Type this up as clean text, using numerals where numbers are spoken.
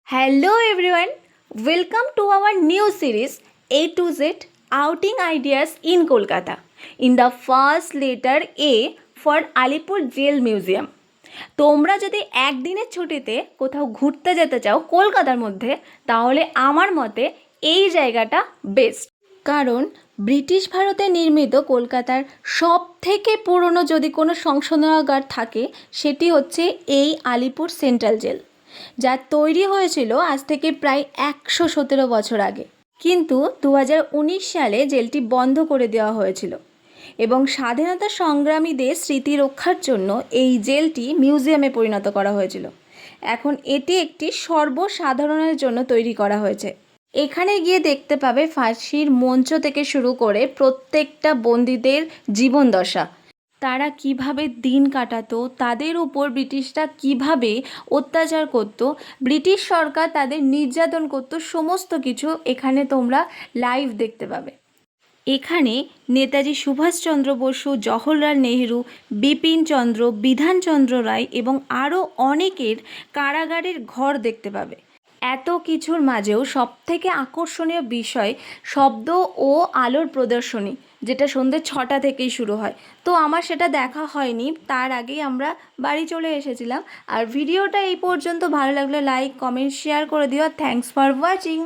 Hello everyone, welcome to our new series A to Z Outing Ideas in Kolkata in the first letter A for Alipur Jail Museum. তোমরা যদি একদিনের ছুটিতে কোথাও ঘুরতে যেতে চাও কলকাতার মধ্যে, তাহলে আমার মতে এই জায়গাটা বেস্ট। কারণ ব্রিটিশ ভারতে নির্মিত কলকাতার সব থেকে পুরনো যদি কোনো সংশোধনাগার থাকে সেটি হচ্ছে এই আলিপুর সেন্ট্রাল জেল, যা তৈরি হয়েছিল আজ থেকে প্রায় 117 বছর আগে। কিন্তু 2019 সালে জেলটি বন্ধ করে দেওয়া হয়েছিল এবং স্বাধীনতা সংগ্রামীদের স্মৃতি রক্ষার জন্য এই জেলটি মিউজিয়ামে পরিণত করা হয়েছিল। এখন এটি একটি সর্বসাধারণের জন্য তৈরি করা হয়েছে। এখানে গিয়ে দেখতে পাবে ফাঁসির মঞ্চ থেকে শুরু করে প্রত্যেকটা বন্দীদের জীবনদশা, তারা কিভাবে দিন কাটাতো, তাদের উপর ব্রিটিশরা কিভাবে অত্যাচার করত, ব্রিটিশ সরকার তাদের নির্যাতন করত, সমস্ত কিছু এখানে তোমরা লাইভ দেখতে পাবে। এখানে নেতাজি সুভাষচন্দ্র বসু, জওহরলাল নেহেরু, বিপিন চন্দ্র, বিধানচন্দ্র রায় এবং আরও অনেকের কারাগারের ঘর দেখতে পাবে। এত কিছুর মাঝেও সবথেকে আকর্ষণীয় বিষয় শব্দ ও আলোর প্রদর্শনী, যেটা সন্ধ্যে 6টা থেকেই শুরু হয়। তো আমার সেটা দেখা হয়নি, তার আগেই আমরা বাড়ি চলে এসেছিলাম। আর ভিডিওটা এই পর্যন্ত ভালো লাগলে লাইক, কমেন্ট, শেয়ার করে দিও। Thanks for watching.